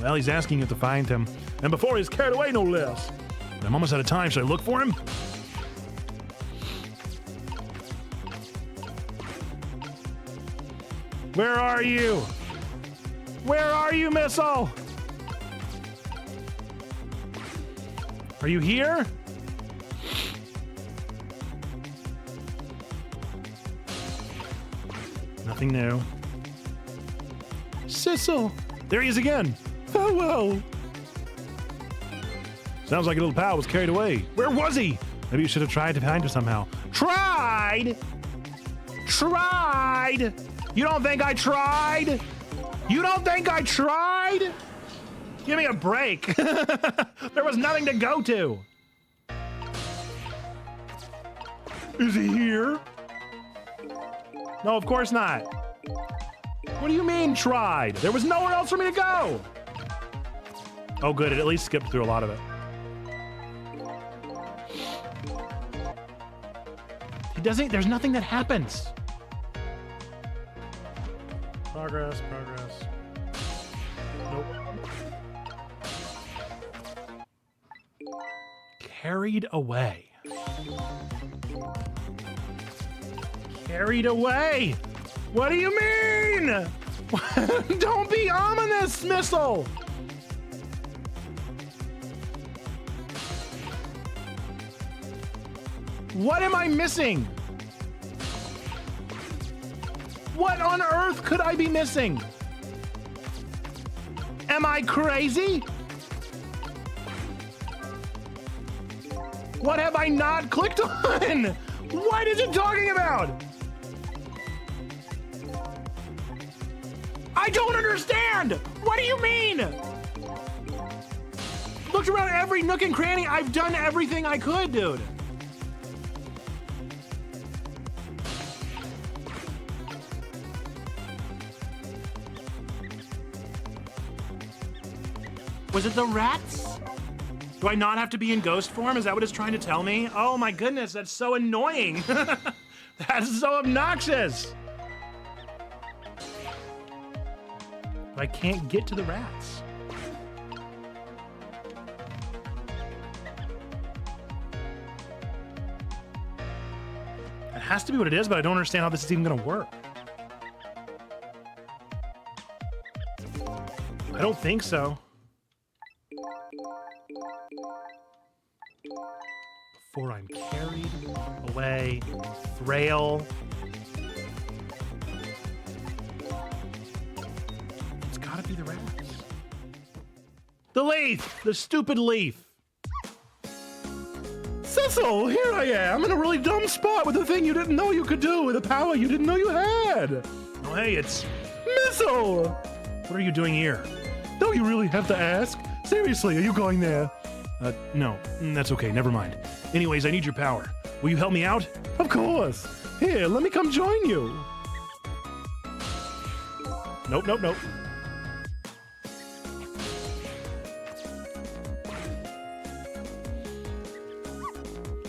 Well, he's asking you to find him. And before he's carried away, no less. I'm almost out of time. Should I look for him? Where are you? Where are you, missile? Are you here? Nothing new. Sissel! There he is again! Farewell! Sounds like your little pal was carried away. Where was he? Maybe you should have tried to find him somehow. Tried? Tried? You don't think I tried? You don't think I tried? Give me a break. There was nothing to go to. Is he here? No, of course not. What do you mean tried? There was nowhere else for me to go. Oh good, it at least skipped through a lot of it. He doesn't, there's nothing that happens. Progress. Nope. Carried away. Carried away? What do you mean? Don't be ominous, missile! What am I missing? What on earth could I be missing? Am I crazy? What have I not clicked on? What is it talking about? I don't understand! What do you mean? Looked around every nook and cranny. I've done everything I could, dude. Was it the rats? Do I not have to be in ghost form? Is that what it's trying to tell me? Oh my goodness, that's so annoying. That's so obnoxious. But I can't get to the rats. It has to be what it is, but I don't understand how this is even gonna work. I don't think so. Before I'm carried away, frail. It's gotta be the rats. The leaf! The stupid leaf! Cecil, here I am in a really dumb spot with a thing you didn't know you could do, with a power you didn't know you had. Oh hey, it's Missile! What are you doing here? Do you really have to ask? Seriously, are you going there? No, that's okay, never mind. Anyways, I need your power. Will you help me out? Of course. Here, let me come join you. Nope.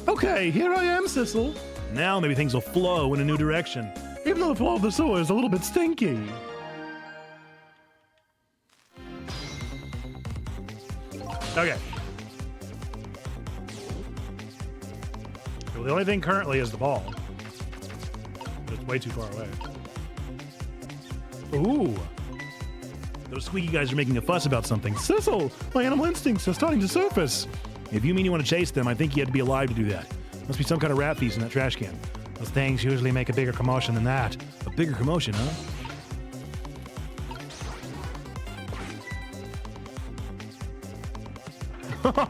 Okay, here I am, Sissel. Now maybe things will flow in a new direction, even though the flow of the sewer is a little bit stinky. Okay. Well, the only thing currently is the ball. It's way too far away. Ooh. Those squeaky guys are making a fuss about something. Sissel, my animal instincts are starting to surface. If you mean you want to chase them, I think you had to be alive to do that. Must be some kind of rat feast in that trash can. Those things usually make a bigger commotion than that. A bigger commotion, huh?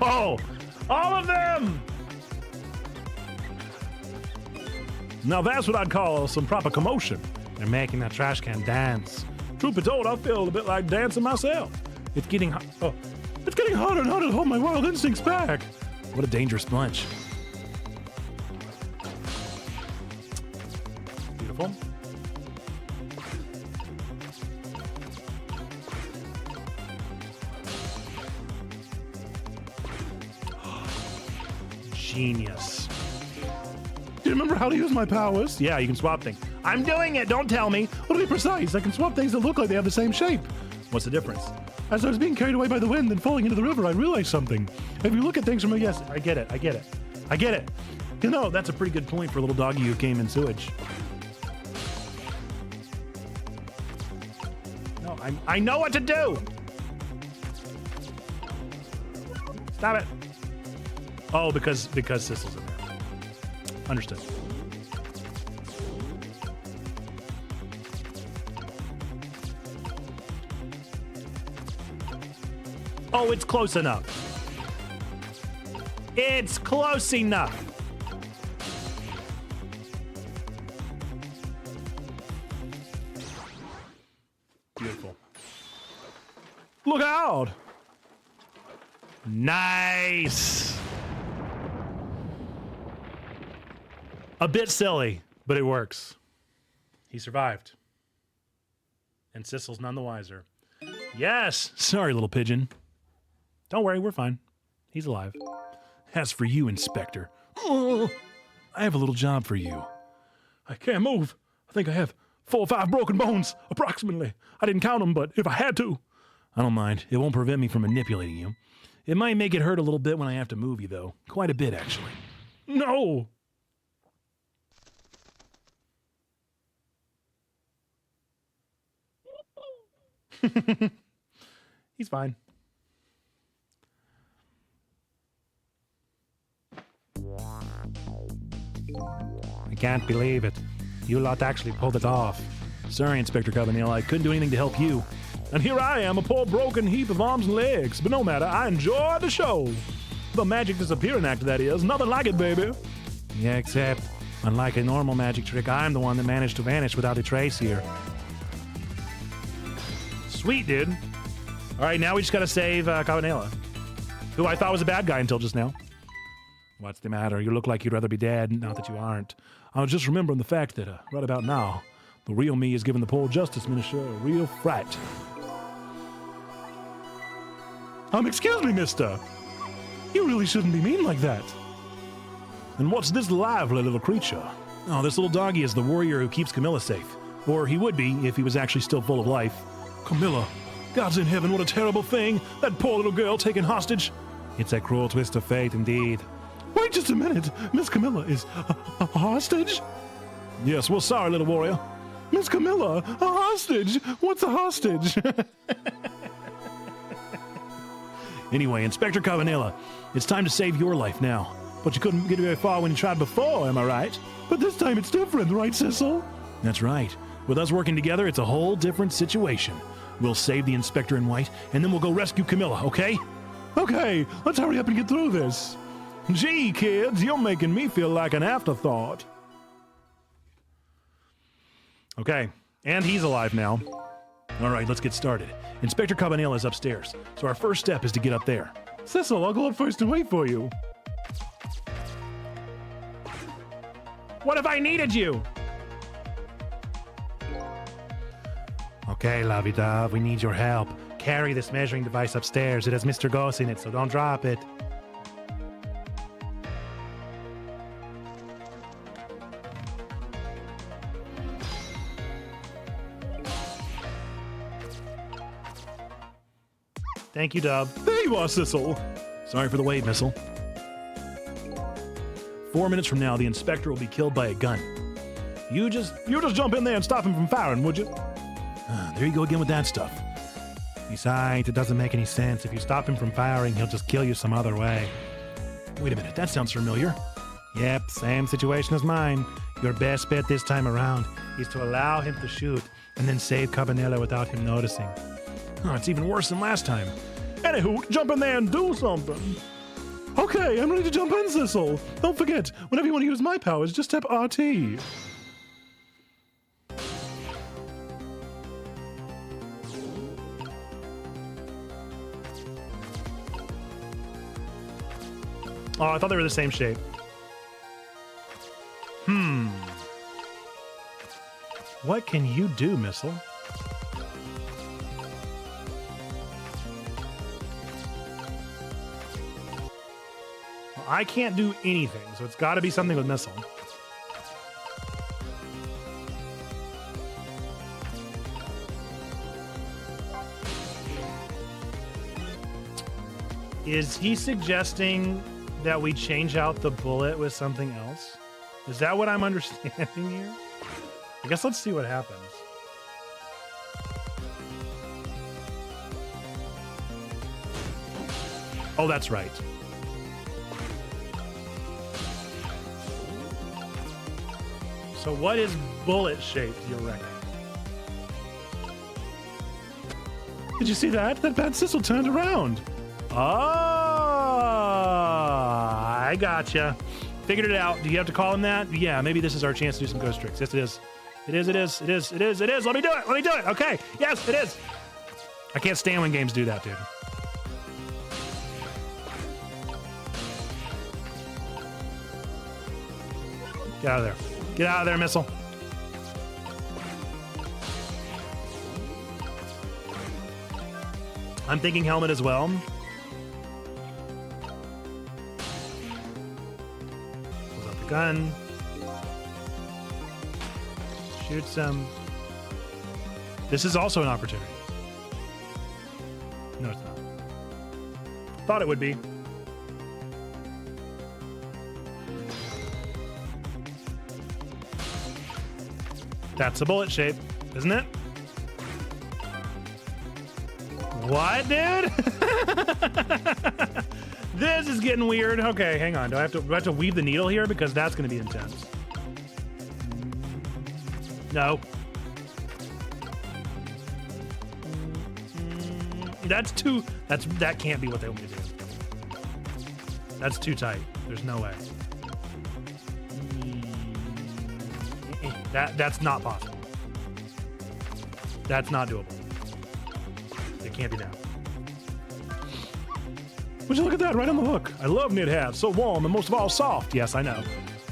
Oh, all of them! Now that's what I'd call some proper commotion. They're making that trash can dance. Truth be told, I feel a bit like dancing myself. It's getting it's getting harder and harder to hold my wild instincts back. What a dangerous bunch. Beautiful. Genius. Do you remember how to use my powers? Yeah, you can swap things. I'm doing it, don't tell me. Well, to be precise, I can swap things that look like they have the same shape. What's the difference? As I was being carried away by the wind and falling into the river, I realized something. If you look at things from a yes, I get it. You know, that's a pretty good point for a little doggy who came in sewage. No, I know what to do. Stop it. Oh, because Sissel's in there. Understood. Oh, it's close enough. It's close enough. Beautiful. Look out! Nice! A bit silly, but it works. He survived. And Sissel's none the wiser. Yes! Sorry, little pigeon. Don't worry, we're fine. He's alive. As for you, Inspector, I have a little job for you. I can't move. I think I have 4 or 5 broken bones, approximately. I didn't count them, but if I had to. I don't mind. It won't prevent me from manipulating you. It might make it hurt a little bit when I have to move you, though. Quite a bit, actually. No! He's fine. I can't believe it. You lot actually pulled it off. Sorry, Inspector Cabanel, I couldn't do anything to help you. And here I am, a poor broken heap of arms and legs. But no matter, I enjoy the show. The magic disappearing act, that is. Nothing like it, baby. Yeah, except, unlike a normal magic trick, I'm the one that managed to vanish without a trace here. Sweet, dude. All right, now we just gotta save Cabanela, who I thought was a bad guy until just now. What's the matter? You look like you'd rather be dead, not that you aren't. I was just remembering the fact that, right about now, the real me is giving the poor Justice Minister a real fright. Excuse me, mister. You really shouldn't be mean like that. And what's this lively little creature? Oh, this little doggy is the warrior who keeps Camilla safe. Or he would be if he was actually still full of life. Camilla, God's in heaven, what a terrible thing. That poor little girl taken hostage. It's a cruel twist of fate, indeed. Wait just a minute. Miss Camilla is a hostage? Yes, well, sorry, little warrior. Miss Camilla, a hostage? What's a hostage? Anyway, Inspector Cabanela, it's time to save your life now. But you couldn't get very far when you tried before, am I right? But this time it's different, right, Sissel? That's right. With us working together, it's a whole different situation. We'll save the Inspector in white, and then we'll go rescue Camilla, okay? Okay, let's hurry up and get through this. Gee, kids, you're making me feel like an afterthought. Okay, and he's alive now. All right, let's get started. Inspector Cabanela is upstairs, so our first step is to get up there. Sissel, I'll go up first and wait for you. What if I needed you? Okay, lovey-dove, we need your help. Carry this measuring device upstairs. It has Mr. Goss in it, so don't drop it. Thank you, Dub. There you are, Sissel. Sorry for the wait, Missile. 4 minutes from now, the Inspector will be killed by a gun. You just jump in there and stop him from firing, would you? There you go again with that stuff. Besides, it doesn't make any sense. If you stop him from firing, he'll just kill you some other way. Wait a minute, that sounds familiar. Yep, same situation as mine. Your best bet this time around is to allow him to shoot and then save Cabanela without him noticing. Oh, it's even worse than last time. Anywho, jump in there and do something. Okay, I'm ready to jump in, Sissel. Don't forget, whenever you want to use my powers, just tap RT. Oh, I thought they were the same shape. What can you do, Missile? I can't do anything, so it's got to be something with Missile. Is he suggesting that we change out the bullet with something else? Is that what I'm understanding here? I guess let's see what happens. Oh, that's right. So what is bullet shaped, you reckon? Did you see that? That bad Sissel turned around. Oh, I gotcha. Figured it out. Do you have to call him that? Yeah, maybe this is our chance to do some ghost tricks. Yes, it is. It is, it is, it is, it is, it is. Let me do it. Let me do it. Okay. Yes, it is. I can't stand when games do that, dude. Get out of there. Get out of there, missile. I'm thinking helmet as well. Pulls out the gun. Shoots him. This is also an opportunity. No, it's not. Thought it would be. That's a bullet shape, isn't it? What, dude? This is getting weird. Okay, hang on. Do I have to weave the needle here? Because that's going to be intense. No. That's too... That can't be what they want me to do. That's too tight. There's no way. That's not possible. That's not doable. It can't be done. Would you look at that right on the hook? I love knit hats, so warm and most of all soft. Yes, I know.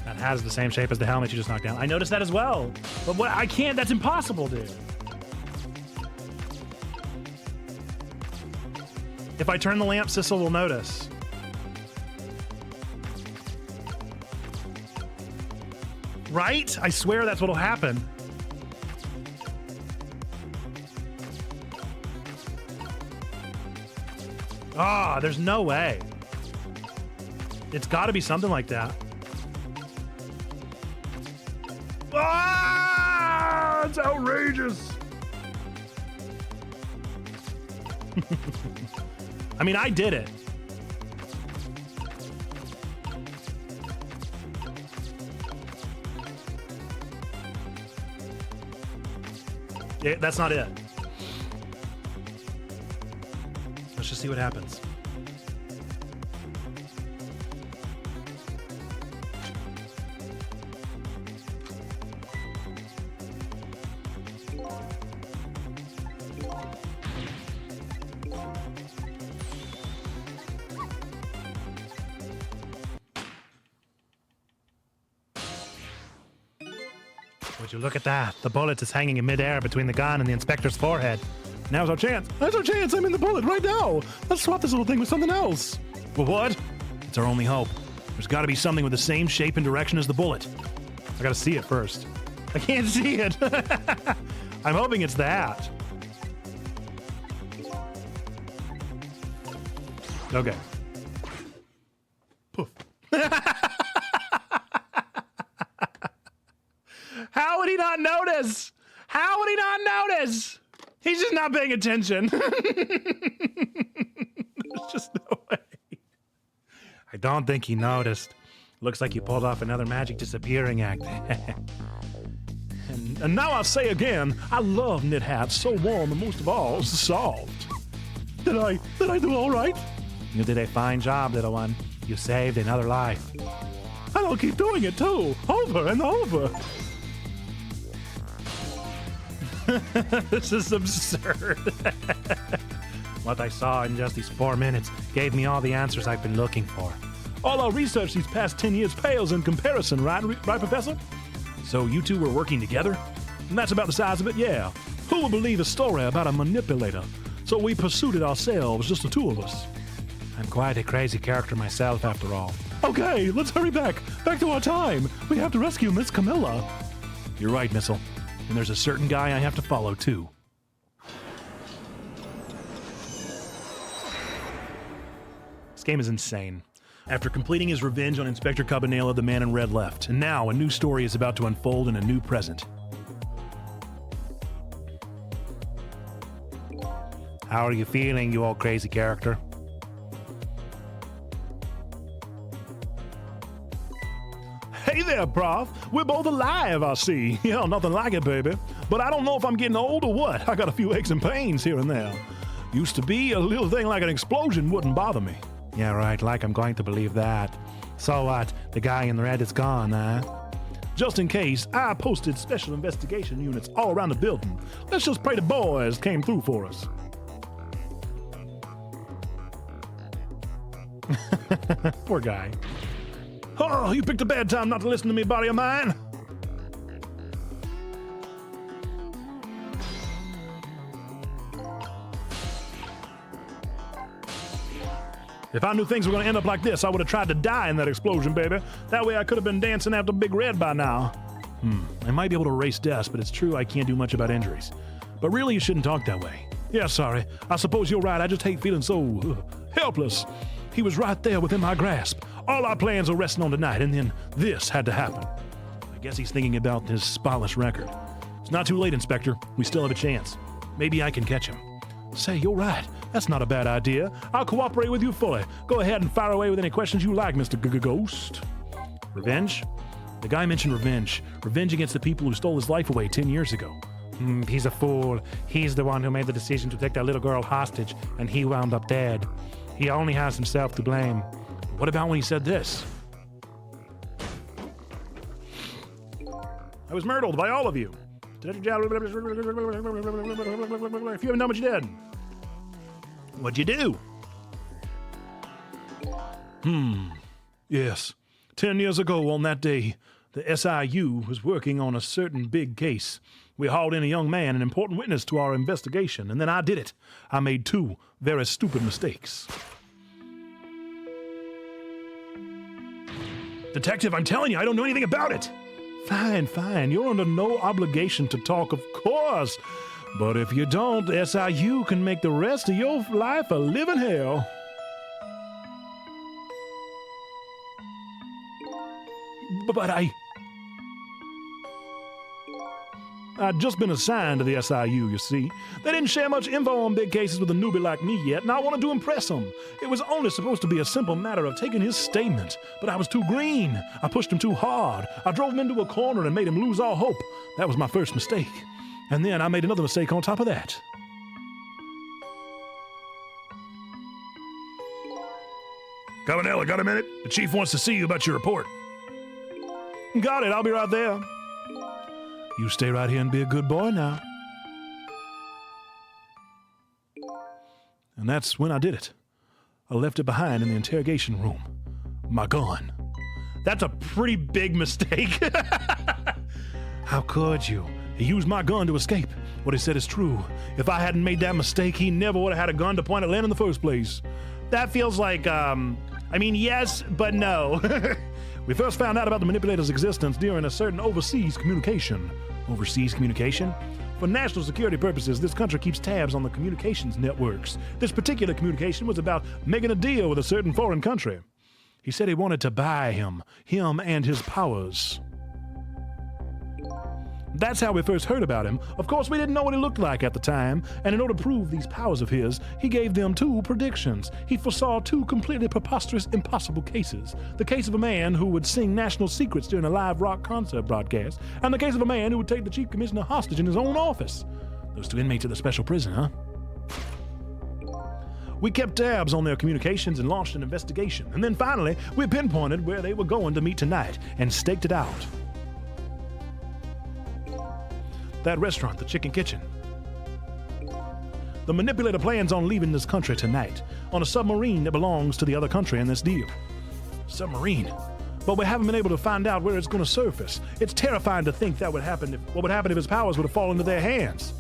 That hat is the same shape as the helmet you just knocked down. I noticed that as well. But what? I can't. That's impossible, dude. If I turn the lamp, Sissel will notice. Right? I swear that's what'll happen. Ah, there's no way. It's got to be something like that. Ah, it's outrageous. I mean, I did it. That's not it. Let's just see what happens. Would you look at that? The bullet is hanging in midair between the gun and the inspector's forehead. Now's our chance. Now's our chance. I'm in the bullet right now. Let's swap this little thing with something else. Well, what? It's our only hope. There's got to be something with the same shape and direction as the bullet. I got to see it first. I can't see it. I'm hoping it's that. Okay. Poof. How would he not notice? How would he not notice? He's just not paying attention. There's just no way. I don't think he noticed. Looks like you pulled off another magic disappearing act. and now I'll say again, I love knit hats, so warm and most of all, soft. Did I do all right? You did a fine job, little one. You saved another life. And I'll keep doing it too, over and over. This is absurd. What I saw in just these 4 minutes gave me all the answers I've been looking for. All our research these past 10 years pales in comparison, right, Professor? So you two were working together? And that's about the size of it, yeah. Who would believe a story about a manipulator? So we pursued it ourselves, just the two of us. I'm quite a crazy character myself, after all. Okay, let's hurry back to our time. We have to rescue Miss Camilla. You're right, Missile. And there's a certain guy I have to follow, too. Game is insane. After completing his revenge on Inspector Cabanela, the man in red left. And now a new story is about to unfold in a new present. How are you feeling, you old crazy character? Hey there, Prof. We're both alive, I see. Yeah, nothing like it, baby. But I don't know if I'm getting old or what. I got a few aches and pains here and there. Used to be a little thing like an explosion wouldn't bother me. Yeah, right, like I'm going to believe that. So what? The guy in the red is gone, huh? Just in case, I posted special investigation units all around the building. Let's just pray the boys came through for us. Poor guy. Oh, you picked a bad time not to listen to me, buddy of mine. If I knew things were going to end up like this, I would have tried to die in that explosion, baby. That way I could have been dancing after Big Red by now. I might be able to erase deaths, but it's true I can't do much about injuries. But really, you shouldn't talk that way. Yeah, sorry. I suppose you're right. I just hate feeling so helpless. He was right there within my grasp. All our plans were resting on tonight, and then this had to happen. I guess he's thinking about his spotless record. It's not too late, Inspector. We still have a chance. Maybe I can catch him. Say, you're right. That's not a bad idea. I'll cooperate with you fully. Go ahead and fire away with any questions you like, Mr. Ghost. Revenge? The guy mentioned revenge. Revenge against the people who stole his life away 10 years ago. He's a fool. He's the one who made the decision to take that little girl hostage, and he wound up dead. He only has himself to blame. But what about when he said this? I was murdered by all of you. If you haven't done what you did. What'd you do? Yes. 10 years ago on that day, the SIU was working on a certain big case. We hauled in a young man, an important witness to our investigation, and then I did it. I made 2 very stupid mistakes. Detective, I'm telling you, I don't know anything about it. Fine. You're under no obligation to talk, of course. But if you don't, SIU can make the rest of your life a living hell. But I'd just been assigned to the SIU, you see. They didn't share much info on big cases with a newbie like me yet, and I wanted to impress them. It was only supposed to be a simple matter of taking his statement, but I was too green. I pushed him too hard. I drove him into a corner and made him lose all hope. That was my first mistake. And then I made another mistake on top of that. Cabanela, got a minute? The chief wants to see you about your report. Got it, I'll be right there. You stay right here and be a good boy now. And that's when I did it. I left it behind in the interrogation room. My gun. That's a pretty big mistake. How could you? He used my gun to escape. What he said is true. If I hadn't made that mistake, he never would have had a gun to point at Lynn in the first place. That feels like, yes, but no. We first found out about the manipulator's existence during a certain overseas communication. Overseas communication? For national security purposes, this country keeps tabs on the communications networks. This particular communication was about making a deal with a certain foreign country. He said he wanted to buy him and his powers. That's how we first heard about him. Of course, we didn't know what he looked like at the time, and in order to prove these powers of his, he gave them 2 predictions. He foresaw 2 completely preposterous, impossible cases. The case of a man who would sing national secrets during a live rock concert broadcast, and the case of a man who would take the chief commissioner hostage in his own office. Those 2 inmates of the special prison, huh? We kept tabs on their communications and launched an investigation, and then finally, we pinpointed where they were going to meet tonight and staked it out. That restaurant, the Chicken Kitchen. The manipulator plans on leaving this country tonight on a submarine that belongs to the other country in this deal. Submarine? But we haven't been able to find out where it's going to surface. It's terrifying to think what would happen if his powers would have fallen into their hands.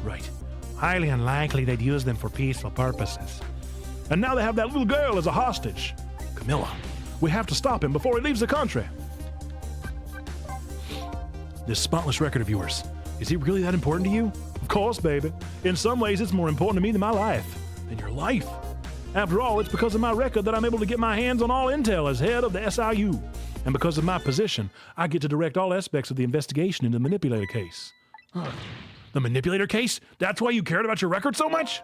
Right. Highly unlikely they'd use them for peaceful purposes. And now they have that little girl as a hostage. Camilla, we have to stop him before he leaves the country. This spotless record of yours, is he really that important to you? Of course, baby. In some ways, it's more important to me than my life. Than your life? After all, it's because of my record that I'm able to get my hands on all intel as head of the SIU. And because of my position, I get to direct all aspects of the investigation into the manipulator case. The manipulator case? That's why you cared about your record so much?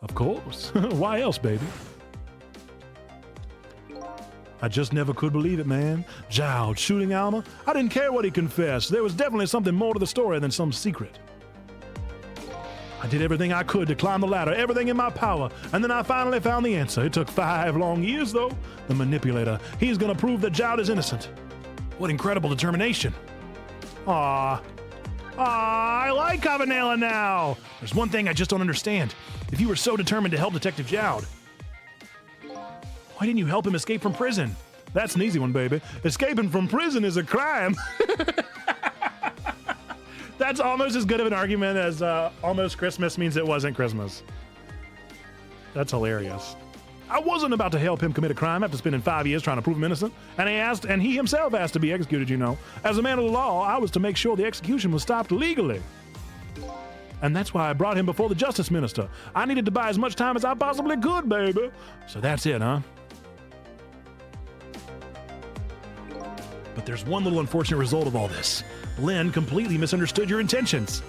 Of course. Why else, baby? I just never could believe it, man. Jowd shooting Alma? I didn't care what he confessed. There was definitely something more to the story than some secret. I did everything I could to climb the ladder, everything in my power, and then I finally found the answer. It took 5 long years, though. The manipulator, he's gonna prove that Jowd is innocent. What incredible determination. I like Avanella now. There's one thing I just don't understand. If you were so determined to help Detective Jowd, why didn't you help him escape from prison? That's an easy one, baby. Escaping from prison is a crime. That's almost as good of an argument as almost Christmas means it wasn't Christmas. That's hilarious. I wasn't about to help him commit a crime after spending 5 years trying to prove him innocent, and he himself asked to be executed, you know. As a man of the law, I was to make sure the execution was stopped legally. And that's why I brought him before the justice minister. I needed to buy as much time as I possibly could, baby. So that's it, huh? But there's one little unfortunate result of all this. Lynn completely misunderstood your intentions.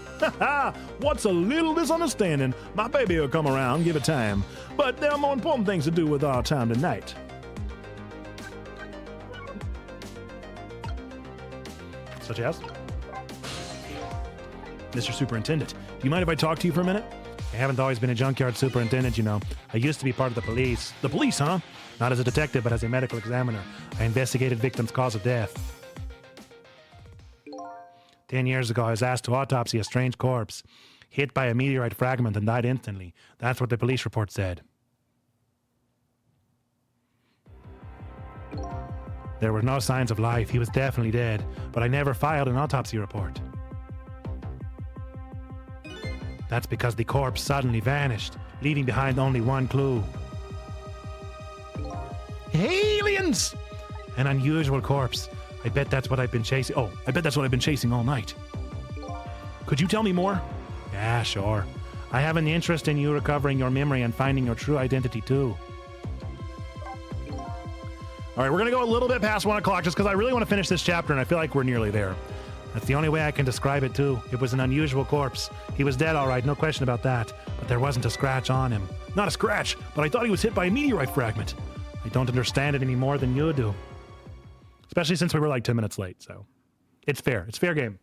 What's a little misunderstanding? My baby will come around, give it time. But there are more important things to do with our time tonight. Such as? Mr. Superintendent, do you mind if I talk to you for a minute? I haven't always been a junkyard superintendent, you know. I used to be part of the police. The police, huh? Not as a detective, but as a medical examiner. I investigated victims' cause of death. 10 years ago, I was asked to autopsy a strange corpse, hit by a meteorite fragment and died instantly. That's what the police report said. There were no signs of life. He was definitely dead, but I never filed an autopsy report. That's because the corpse suddenly vanished, leaving behind only one clue. Aliens! An unusual corpse. I bet that's what I've been chasing. Oh, I bet that's what I've been chasing all night. Could you tell me more? Yeah, sure. I have an interest in you recovering your memory and finding your true identity, too. All right, we're going to go a little bit past 1 o'clock just because I really want to finish this chapter, and I feel like we're nearly there. That's the only way I can describe it, too. It was an unusual corpse. He was dead, all right, no question about that. But there wasn't a scratch on him. Not a scratch, but I thought he was hit by a meteorite fragment. I don't understand it any more than you do. Especially since we were like 10 minutes late, so it's fair. It's fair game.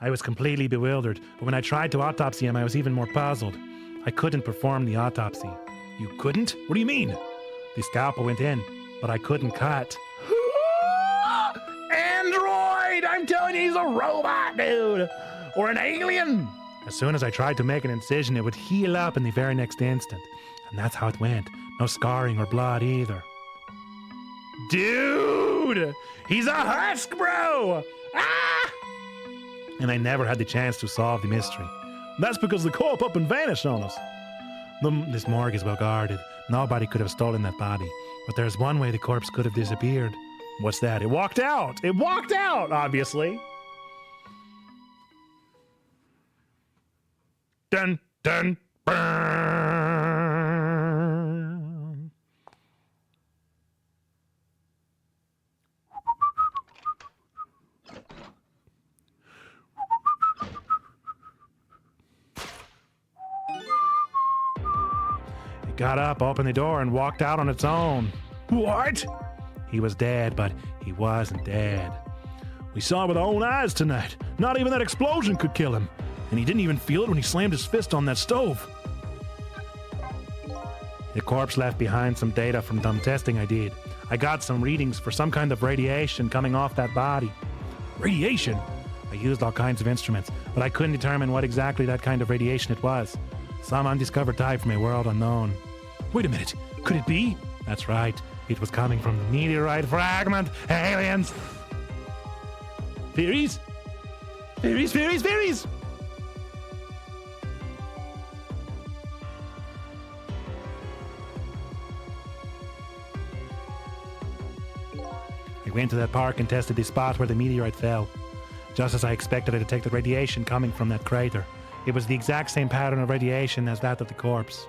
I was completely bewildered, but when I tried to autopsy him, I was even more puzzled. I couldn't perform the autopsy. You couldn't? What do you mean? The scalpel went in, but I couldn't cut. Android! I'm telling you, he's a robot, dude! Or an alien! As soon as I tried to make an incision, it would heal up in the very next instant. And that's how it went. No scarring or blood either. Dude! He's a husk, bro! Ah! And I never had the chance to solve the mystery. That's because the corpse up and vanished on us. This morgue is well guarded. Nobody could have stolen that body. But there's one way the corpse could have disappeared. What's that? It walked out! It walked out, obviously. Dun, dun, burn. It got up, opened the door, and walked out on its own. What? He was dead, but he wasn't dead. We saw it with our own eyes tonight. Not even that explosion could kill him. And he didn't even feel it when he slammed his fist on that stove. The corpse left behind some data from some testing I did. I got some readings for some kind of radiation coming off that body. Radiation? I used all kinds of instruments, but I couldn't determine what exactly that kind of radiation it was. Some undiscovered type from a world unknown. Wait a minute, could it be? That's right, it was coming from the meteorite fragment. Aliens! Theories? Theories, theories, theories! I went to that park and tested the spot where the meteorite fell. Just as I expected, I detected radiation coming from that crater. It was the exact same pattern of radiation as that of the corpse.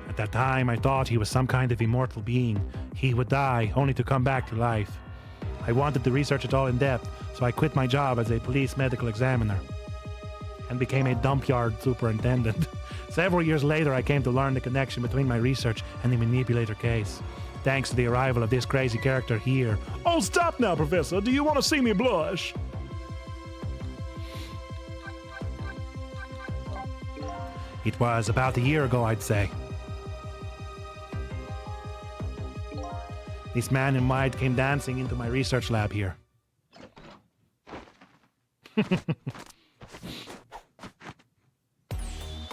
At that time, I thought he was some kind of immortal being. He would die, only to come back to life. I wanted to research it all in depth, so I quit my job as a police medical examiner and became a dump yard superintendent. Several years later, I came to learn the connection between my research and the manipulator case, thanks to the arrival of this crazy character here. Oh, stop now, Professor. Do you want to see me blush? It was about a year ago, I'd say. This man in white came dancing into my research lab here.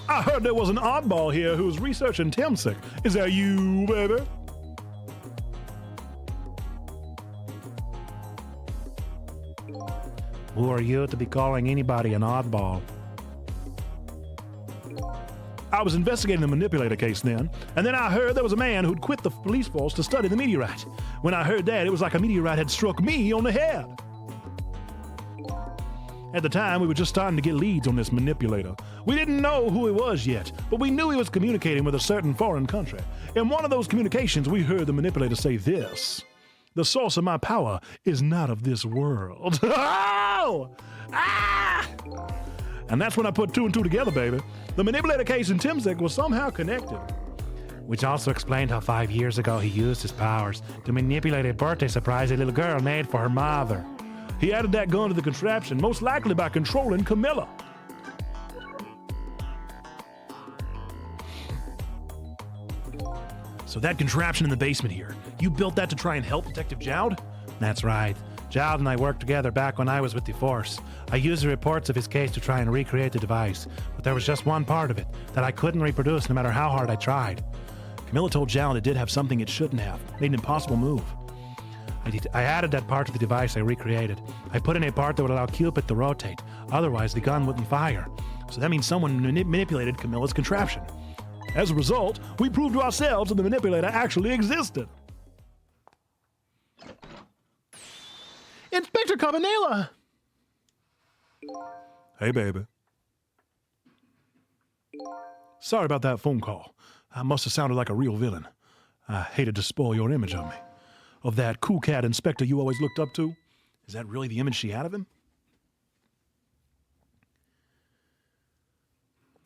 I heard there was an oddball here who was researching Temsic. Is that you, baby? Who are you to be calling anybody an oddball? I was investigating the manipulator case then, and then I heard there was a man who'd quit the police force to study the meteorite. When I heard that, it was like a meteorite had struck me on the head. At the time, we were just starting to get leads on this manipulator. We didn't know who he was yet, but we knew he was communicating with a certain foreign country. In one of those communications, we heard the manipulator say this: "The source of my power is not of this world." Oh! Ah! And that's when I put two and two together, baby. The manipulator case in Temsic was somehow connected. Which also explained how 5 years ago he used his powers to manipulate a birthday surprise a little girl made for her mother. He added that gun to the contraption, most likely by controlling Camilla. So that contraption in the basement here, you built that to try and help Detective Jowd? That's right. Jowd and I worked together back when I was with the Force. I used the reports of his case to try and recreate the device, but there was just one part of it that I couldn't reproduce no matter how hard I tried. Camilla told Jowd it did have something it shouldn't have, made an impossible move. I added that part to the device I recreated. I put in a part that would allow Cupid to rotate, otherwise the gun wouldn't fire. So that means someone manipulated Camilla's contraption. As a result, we proved to ourselves that the manipulator actually existed. Inspector Cabanela! Hey, baby. Sorry about that phone call. I must have sounded like a real villain. I hated to spoil your image of me. Of that cool cat inspector you always looked up to. Is that really the image she had of him?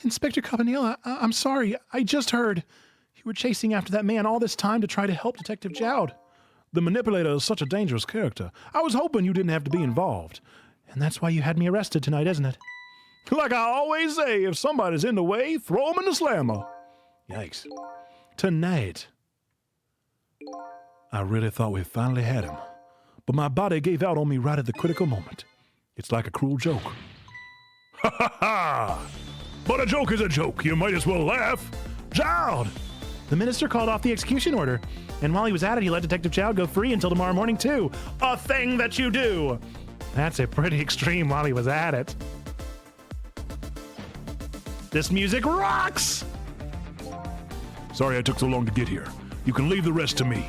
Inspector Cabanela, I'm sorry. I just heard you were chasing after that man all this time to try to help Detective Jowd. The manipulator is such a dangerous character. I was hoping you didn't have to be involved. And that's why you had me arrested tonight, isn't it? Like I always say, if somebody's in the way, throw them in the slammer. Yikes. Tonight, I really thought we finally had him. But my body gave out on me right at the critical moment. It's like a cruel joke. Ha ha ha! But a joke is a joke. You might as well laugh. Jowd! The minister called off the execution order. And while he was at it, he let Detective Jowd go free until tomorrow morning, too. A thing that you do! That's a pretty extreme while he was at it. This music rocks! Sorry I took so long to get here. You can leave the rest to me.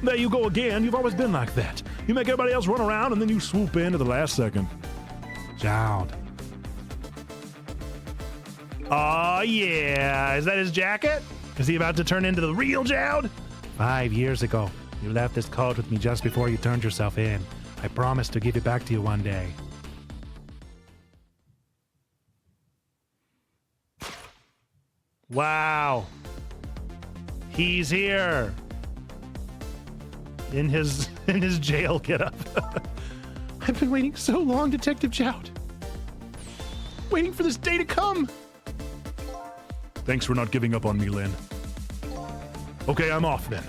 There you go again. You've always been like that. You make everybody else run around and then you swoop in at the last second. Jowd. Oh yeah. Is that his jacket? Is he about to turn into the real Jowd? 5 years ago, you left this coat with me just before you turned yourself in. I promised to give it back to you one day. Wow. He's here. In his jail getup. I've been waiting so long, Detective Jowd. Waiting for this day to come. Thanks for not giving up on me, Lynn. Okay, I'm off then.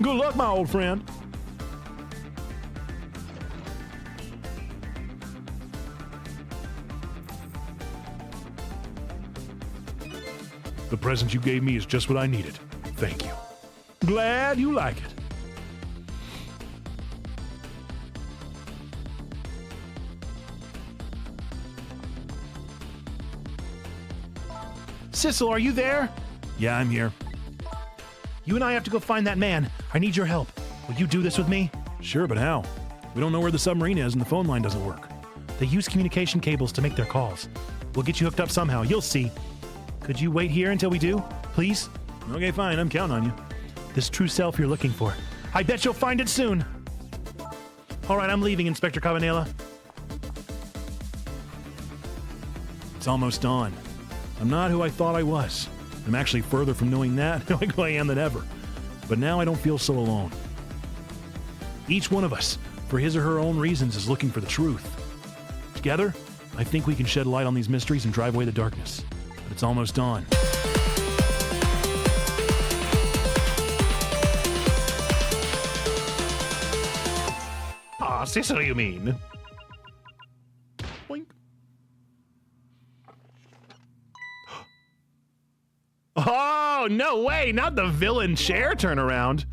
Good luck, my old friend. The present you gave me is just what I needed. Thank you. Glad you like it. Sissel, are you there? Yeah, I'm here. You and I have to go find that man. I need your help. Will you do this with me? Sure, but how? We don't know where the submarine is and the phone line doesn't work. They use communication cables to make their calls. We'll get you hooked up somehow. You'll see. Could you wait here until we do, please? Okay, fine. I'm counting on you. This true self you're looking for. I bet you'll find it soon. All right, I'm leaving, Inspector Cabanela. It's almost dawn. I'm not who I thought I was. I'm actually further from knowing that who I am than ever. But now I don't feel so alone. Each one of us, for his or her own reasons, is looking for the truth. Together, I think we can shed light on these mysteries and drive away the darkness. But it's almost dawn. Ah, Cicero, you mean? Boink. Oh, no way! Not the villain chair turnaround.